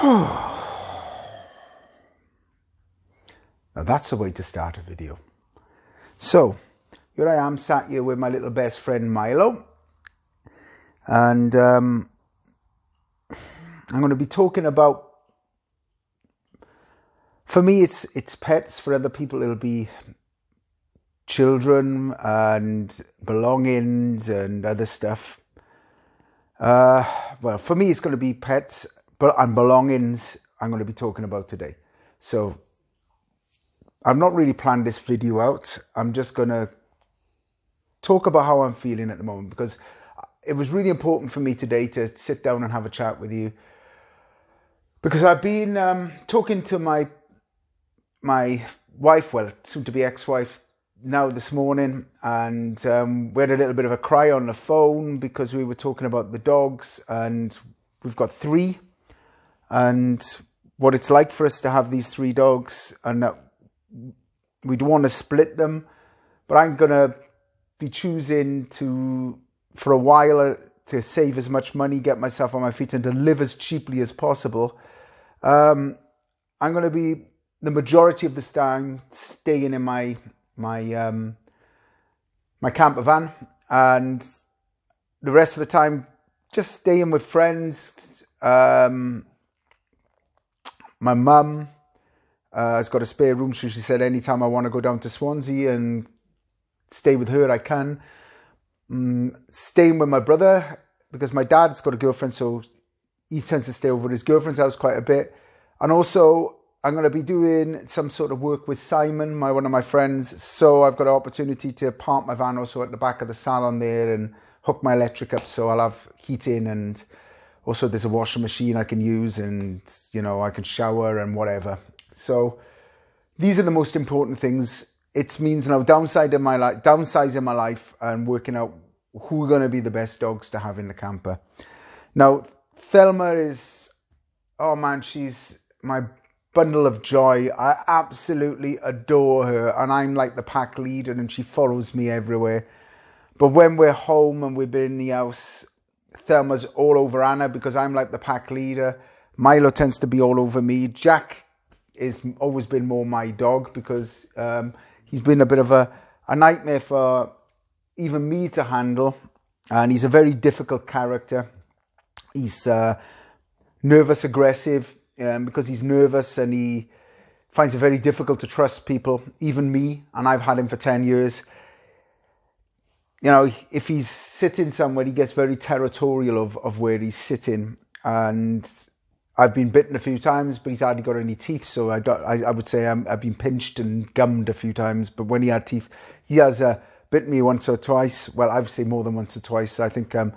Now that's the way to start a video. So, here I am sat here with my little best friend Milo. And I'm going to be talking about, for me it's pets, for other people it'll be children and belongings and other stuff. Well, for me it's going to be pets and belongings I'm going to be talking about today. So I've not really planned this video out. I'm just going to talk about how I'm feeling at the moment, because it was really important for me today to sit down and have a chat with you, because I've been talking to my wife, well, soon to be ex-wife, now this morning, and we had a little bit of a cry on the phone because we were talking about the dogs, and we've got 3, and what it's like for us to have these 3 dogs, and we'd want to split them, but I'm gonna be choosing to, for a while, to save as much money, get myself on my feet, and to live as cheaply as possible. I'm going to be, the majority of the time, staying in my camper van, and the rest of the time just staying with friends. My mum has got a spare room, so she said anytime I want to go down to Swansea and stay with her, I can. Staying with my brother, because my dad's got a girlfriend, so he tends to stay over at his girlfriend's house quite a bit. And also, I'm going to be doing some sort of work with Simon, one of my friends. So I've got an opportunity to park my van also at the back of the salon there and hook my electric up, so I'll have heating, and also there's a washing machine I can use, and I can shower and whatever. So these are the most important things. It means now downsizing my life and working out who are going to be the best dogs to have in the camper. Now, Thelma is, oh man, she's my bundle of joy. I absolutely adore her, and I'm like the pack leader, and she follows me everywhere. But when we're home and we've been in the house, Thelma's all over Anna because I'm like the pack leader. Milo tends to be all over me. Jack is always been more my dog because he's been a bit of a nightmare for even me to handle, and he's a very difficult character. He's nervous, aggressive, because he's nervous, and he finds it very difficult to trust people, even me, and I've had him for 10 years. If he's sitting somewhere, he gets very territorial of where he's sitting, and I've been bitten a few times, but he's hardly got any teeth, so I would say I've been pinched and gummed a few times, but when he had teeth, he has bitten me once or twice. Well, I would say more than once or twice. I think I'm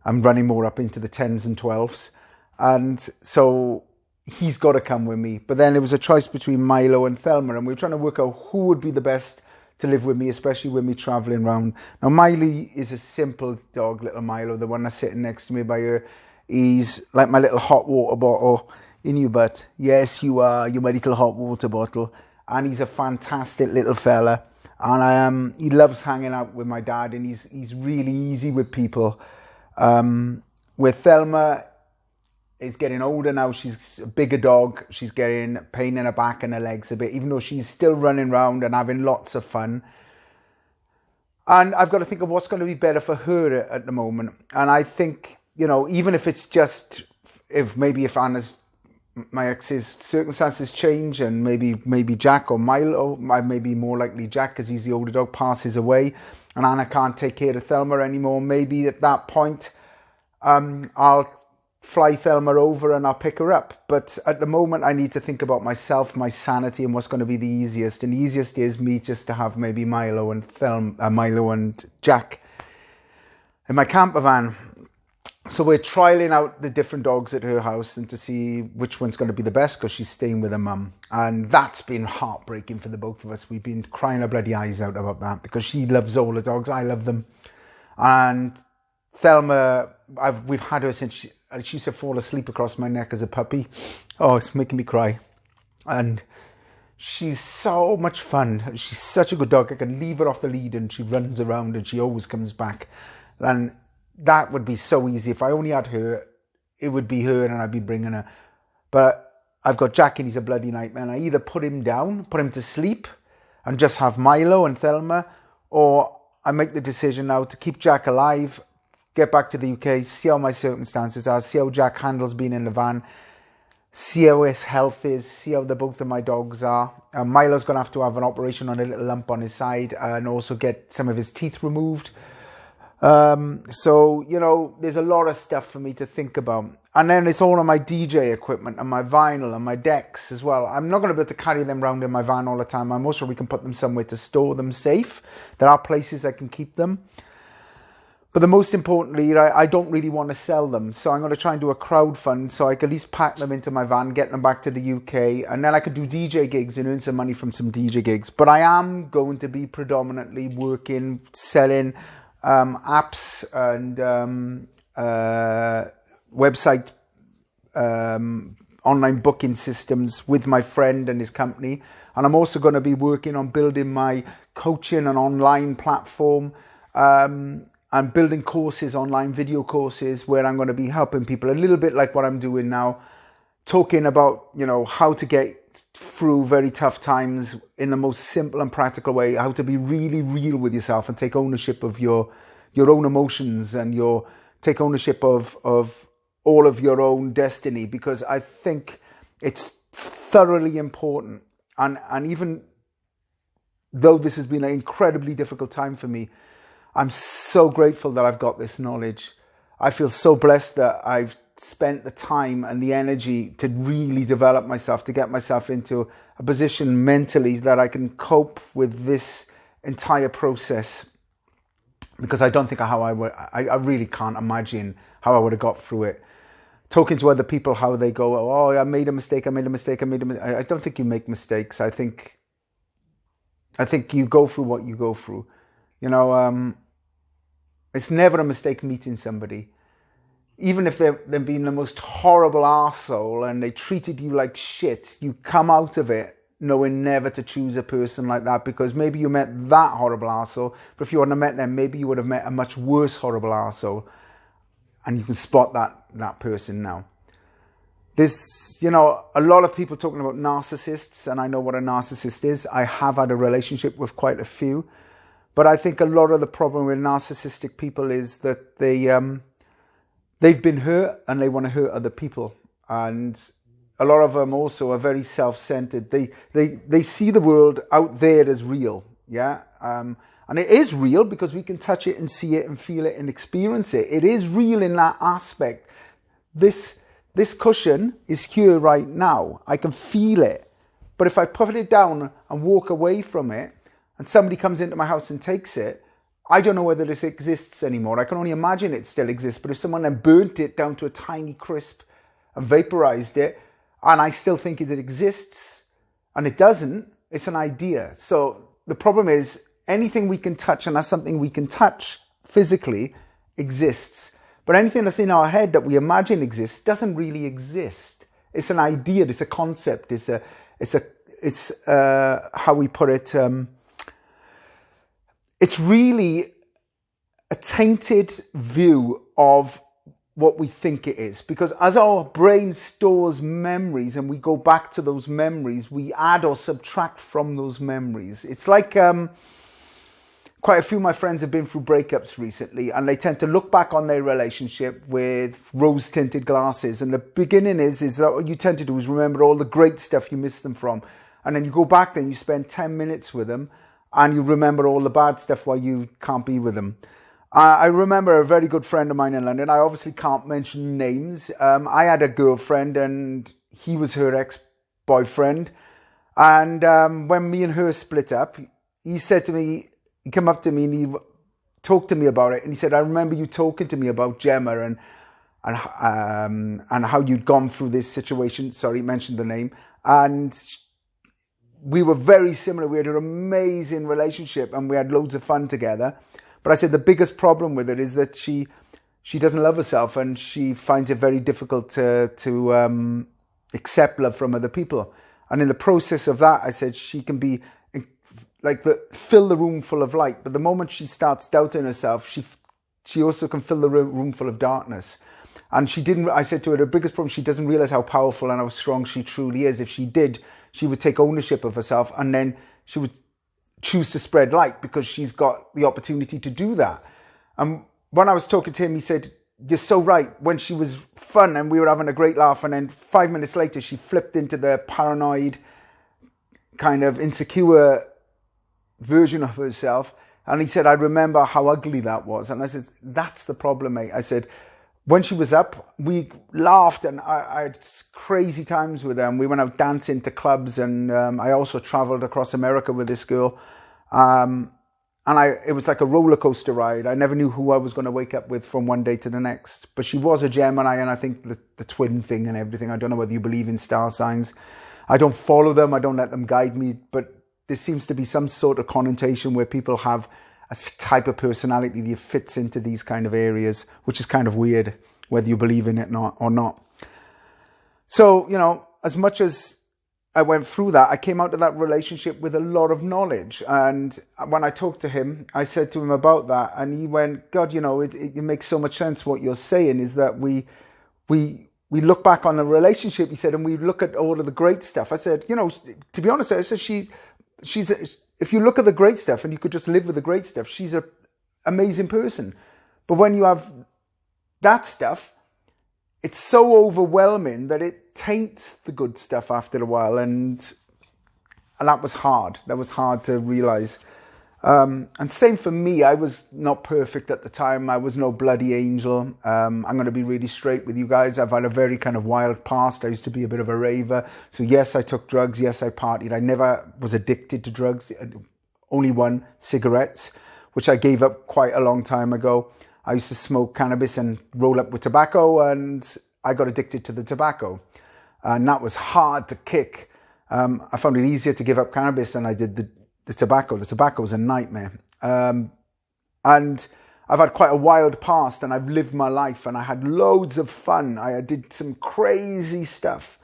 running more up into the 10s and 12s, and so he's got to come with me. But then it was a choice between Milo and Thelma, and we were trying to work out who would be the best to live with me, especially when we're travelling around. Now, Miley is a simple dog, little Milo, the one that's sitting next to me by her. He's like my little hot water bottle in your butt. Yes, you are. You're my little hot water bottle. And he's a fantastic little fella. And he loves hanging out with my dad, and he's really easy with people. With Thelma is getting older now. She's a bigger dog. She's getting pain in her back and her legs a bit, even though she's still running around and having lots of fun. And I've got to think of what's going to be better for her at the moment. And I think, even if it's just, if my ex's circumstances change, and maybe Jack or Milo, maybe more likely Jack because he's the older dog, passes away and Anna can't take care of Thelma anymore, maybe at that point I'll fly Thelma over and I'll pick her up. But at the moment I need to think about myself, my sanity, and what's going to be the easiest. And the easiest is me just to have maybe Milo and Jack in my camper van. So we're trialing out the different dogs at her house and to see which one's going to be the best, because she's staying with her mum. And that's been heartbreaking for the both of us. We've been crying our bloody eyes out about that, because she loves all the dogs. I love them. And Thelma, we've had her since she used to fall asleep across my neck as a puppy. Oh, it's making me cry. And she's so much fun. She's such a good dog. I can leave her off the lead and she runs around and she always comes back. And that would be so easy. If I only had her, it would be her and I'd be bringing her. But I've got Jack and he's a bloody nightmare. And I either put him down, put him to sleep and just have Milo and Thelma, or I make the decision now to keep Jack alive, get back to the UK, see how my circumstances are, see how Jack handles being in the van, see how his health is, see how the both of my dogs are. Milo's going to have an operation on a little lump on his side and also get some of his teeth removed. So, you know, there's a lot of stuff for me to think about. And then it's all on my DJ equipment and my vinyl and my decks as well. I'm not going to be able to carry them around in my van all the time. I'm also sure we can put them somewhere to store them safe. There are places I can keep them. But the most importantly, I don't really want to sell them. So I'm going to try and do a crowdfund so I can at least pack them into my van, get them back to the UK, and then I could do DJ gigs and earn some money from some DJ gigs. But I am going to be predominantly working, selling apps and website online booking systems with my friend and his company. And I'm also going to be working on building my coaching and online platform. I'm building courses, online video courses, where I'm going to be helping people a little bit like what I'm doing now, talking about, you know, how to get through very tough times in the most simple and practical way, how to be really real with yourself and take ownership of your own emotions and take ownership of all of your own destiny, because I think it's thoroughly important. And even though this has been an incredibly difficult time for me, I'm so grateful that I've got this knowledge. I feel so blessed that I've spent the time and the energy to really develop myself, to get myself into a position mentally that I can cope with this entire process. Because I don't think I really can't imagine how I would have got through it. Talking to other people, how they go, oh, I made a mistake. I don't think you make mistakes. I think you go through what you go through. You know, it's never a mistake meeting somebody. Even if they've been the most horrible arsehole and they treated you like shit, you come out of it knowing never to choose a person like that, because maybe you met that horrible arsehole, but if you hadn't met them, maybe you would have met a much worse horrible arsehole, and you can spot that person now. There's, you know, a lot of people talking about narcissists, and I know what a narcissist is. I have had a relationship with quite a few. But I think a lot of the problem with narcissistic people is that they've been hurt and they want to hurt other people. And a lot of them also are very self-centered. They see the world out there as real, yeah? And it is real because we can touch it and see it and feel it and experience it. It is real in that aspect. This cushion is here right now. I can feel it. But if I put it down and walk away from it, and somebody comes into my house and takes it, I don't know whether this exists anymore. I can only imagine it still exists. But if someone then burnt it down to a tiny crisp and vaporized it, and I still think it exists, and it doesn't, it's an idea. So the problem is anything we can touch, and that's something we can touch physically, exists. But anything that's in our head that we imagine exists doesn't really exist. It's an idea. It's a concept. It's how we put it. It's really a tainted view of what we think it is. Because as our brain stores memories and we go back to those memories, we add or subtract from those memories. It's like quite a few of my friends have been through breakups recently, and they tend to look back on their relationship with rose-tinted glasses. And the beginning is that what you tend to do is remember all the great stuff you missed them from. And then you go back and you spend 10 minutes with them, and you remember all the bad stuff why you can't be with them. I remember a very good friend of mine in London. I obviously can't mention names. I had a girlfriend and he was her ex-boyfriend. And when me and her split up, he said to me, he came up to me and he talked to me about it. And he said, I remember you talking to me about Gemma and how you'd gone through this situation. Sorry, he mentioned the name. And we were very similar. We had an amazing relationship and we had loads of fun together. But I said the biggest problem with it is that she doesn't love herself and she finds it very difficult to accept love from other people. And in the process of that, I said she can be like fill the room full of light. But the moment she starts doubting herself, she also can fill the room full of darkness. And she didn't, I said to her, the biggest problem, she doesn't realize how powerful and how strong she truly is. If she did, she would take ownership of herself, and then she would choose to spread light because she's got the opportunity to do that. And when I was talking to him, he said, you're so right. When she was fun and we were having a great laugh, and then 5 minutes later, she flipped into the paranoid, kind of insecure version of herself. And he said, I remember how ugly that was. And I said, that's the problem, mate. I said, when she was up, we laughed, and I had crazy times with her. And we went out dancing to clubs, and I also traveled across America with this girl. And it was like a roller coaster ride. I never knew who I was going to wake up with from one day to the next. But she was a Gemini, and I think the twin thing and everything. I don't know whether you believe in star signs. I don't follow them. I don't let them guide me. But there seems to be some sort of connotation where people have a type of personality that fits into these kind of areas, which is kind of weird, whether you believe in it or not. So, you know, as much as I went through that, I came out of that relationship with a lot of knowledge. And when I talked to him, I said to him about that, and he went, God, you know, it makes so much sense. What you're saying is that we look back on the relationship, he said, and we look at all of the great stuff. I said, you know, to be honest, I said, if you look at the great stuff and you could just live with the great stuff, she's an amazing person. But when you have that stuff, it's so overwhelming that it taints the good stuff after a while. And that was hard. That was hard to realize. And same for me. I was not perfect at the time. I was no bloody angel. I'm going to be really straight with you guys. I've had a very kind of wild past. I used to be a bit of a raver. So yes, I took drugs. Yes, I partied. I never was addicted to drugs. Only one, cigarettes, which I gave up quite a long time ago. I used to smoke cannabis and roll up with tobacco, and I got addicted to the tobacco. And that was hard to kick. I found it easier to give up cannabis than I did the tobacco. The tobacco was a nightmare. And I've had quite a wild past, and I've lived my life, and I had loads of fun. I did some crazy stuff.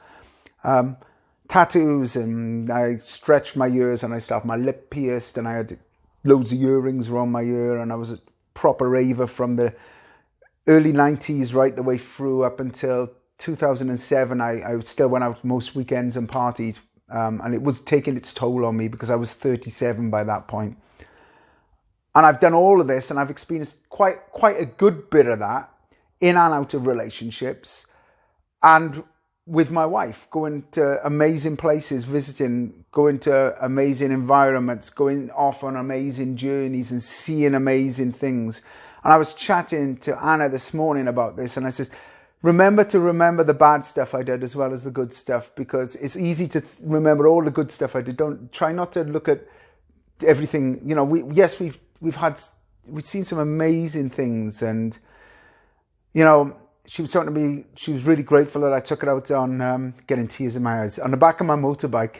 Tattoos, and I stretched my ears, and I used to have my lip pierced, and I had loads of earrings around my ear, and I was a proper raver from the early 90s right the way through up until 2007. I still went out most weekends and partied. And it was taking its toll on me because I was 37 by that point. And I've done all of this, and I've experienced quite a good bit of that in and out of relationships, and with my wife, going to amazing places, visiting, going to amazing environments, going off on amazing journeys and seeing amazing things. And I was chatting to Anna this morning about this, and I said, remember remember the bad stuff I did as well as the good stuff, because it's easy to remember all the good stuff I did. Don't try not to look at everything. You know, we've seen some amazing things, and you know, she was talking to me. She was really grateful that I took her out on getting tears in my eyes on the back of my motorbike,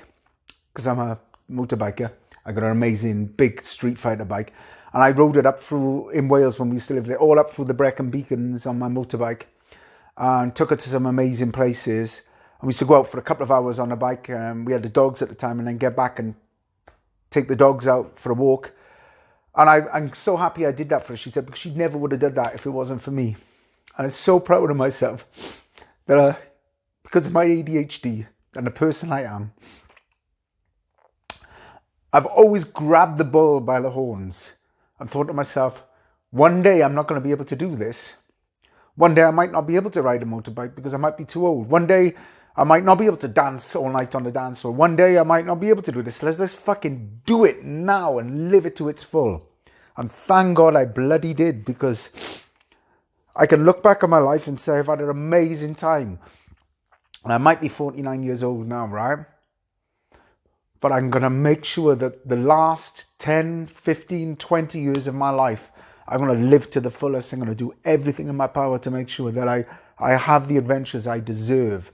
because I'm a motorbiker. I got an amazing big Street Fighter bike, and I rode it up through in Wales when we used to live there, all up through the Brecon Beacons on my motorbike. And took her to some amazing places. And we used to go out for a couple of hours on a bike. We had the dogs at the time, and then get back and take the dogs out for a walk. And I'm so happy I did that for her, she said, because she never would have done that if it wasn't for me. And I'm so proud of myself that because of my ADHD and the person I am, I've always grabbed the bull by the horns and thought to myself, one day I'm not going to be able to do this. One day I might not be able to ride a motorbike because I might be too old. One day I might not be able to dance all night on the dance floor. One day I might not be able to do this. Let's fucking do it now and live it to its full. And thank God I bloody did, because I can look back on my life and say I've had an amazing time. And I might be 49 years old now, right? But I'm going to make sure that the last 10, 15, 20 years of my life, I'm going to live to the fullest. I'm going to do everything in my power to make sure that I have the adventures I deserve.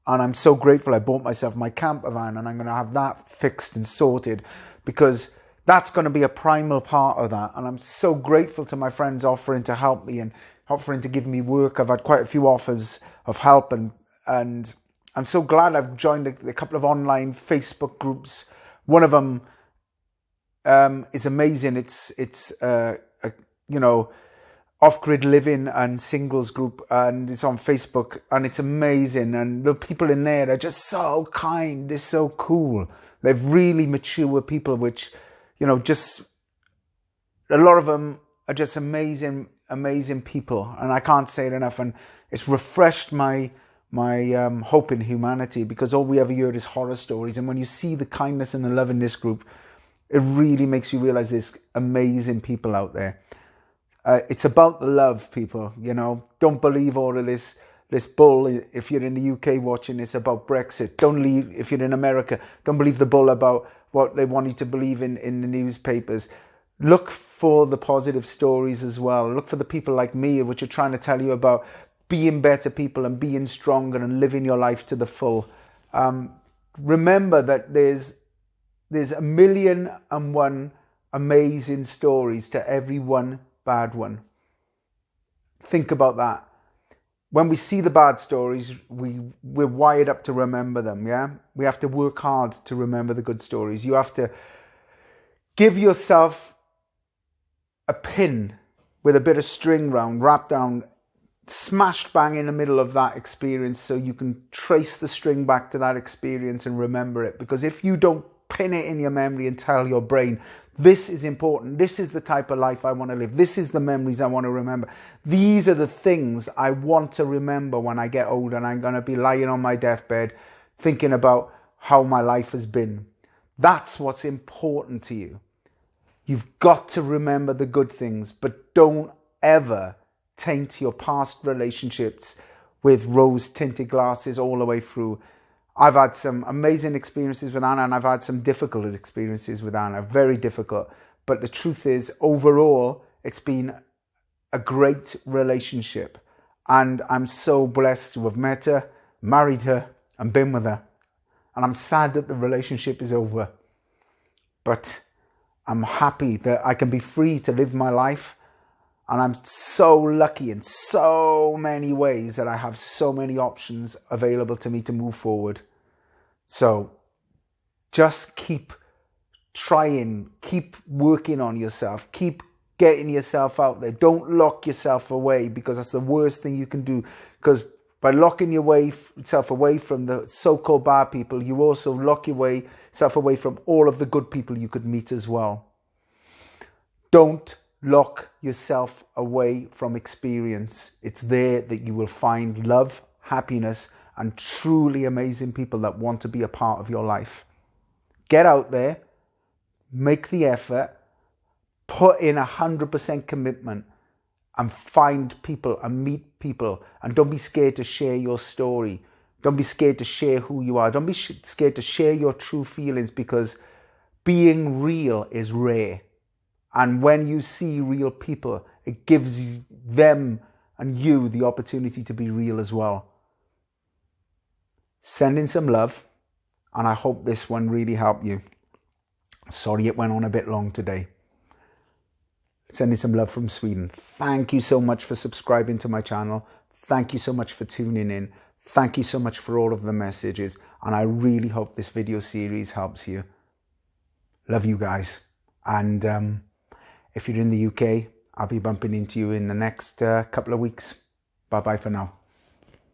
And I'm so grateful I bought myself my campervan, and I'm going to have that fixed and sorted, because that's going to be a primal part of that. And I'm so grateful to my friends offering to help me and offering to give me work. I've had quite a few offers of help, and I'm so glad I've joined a couple of online Facebook groups. One of them is amazing. It's you know, Offgrid living and singles group, and it's on Facebook, and it's amazing. And the people in there are just so kind. They're so cool. They're really mature people, which, you know, just a lot of them are just amazing, amazing people. And I can't say it enough. And it's refreshed my hope in humanity, because all we ever hear is horror stories. And when you see the kindness and the love in this group, it really makes you realize there's amazing people out there. It's about the love, people. You know, don't believe all of this bull. If you're in the UK watching this about Brexit, don't leave. If you're in America, don't believe the bull about what they want you to believe in the newspapers. Look for the positive stories as well. Look for the people like me, which are trying to tell you about being better people and being stronger and living your life to the full. Remember that there's 1,000,001 amazing stories to every one bad one. Think about that. When we see the bad stories, we're wired up to remember them, yeah? We have to work hard to remember the good stories. You have to give yourself a pin with a bit of string wrapped down, smashed bang in the middle of that experience, so you can trace the string back to that experience and remember it. Because if you don't pin it in your memory and tell your brain, this is important, this is the type of life I want to live, this is the memories I want to remember, these are the things I want to remember when I get older, and I'm going to be lying on my deathbed thinking about how my life has been. That's what's important to you. You've got to remember the good things, but don't ever taint your past relationships with rose-tinted glasses all the way through. I've had some amazing experiences with Anna, and I've had some difficult experiences with Anna, very difficult. But the truth is, overall, it's been a great relationship. And I'm so blessed to have met her, married her, and been with her. And I'm sad that the relationship is over. But I'm happy that I can be free to live my life. And I'm so lucky in so many ways that I have so many options available to me to move forward. So just keep trying, keep working on yourself, keep getting yourself out there. Don't lock yourself away, because that's the worst thing you can do. Because by locking yourself away from the so-called bad people, you also lock yourself away from all of the good people you could meet as well. Don't lock yourself away from experience. It's there that you will find love, happiness, and truly amazing people that want to be a part of your life. Get out there, make the effort, put in 100% commitment, and find people and meet people. And don't be scared to share your story. Don't be scared to share who you are. Don't be scared to share your true feelings, because being real is rare. And when you see real people, it gives them and you the opportunity to be real as well. Send in some love, and I hope this one really helped you. Sorry it went on a bit long today. Sending some love from Sweden. Thank you so much for subscribing to my channel. Thank you so much for tuning in. Thank you so much for all of the messages, and I really hope this video series helps you. Love you guys. And if you're in the UK, I'll be bumping into you in the next couple of weeks. Bye-bye for now.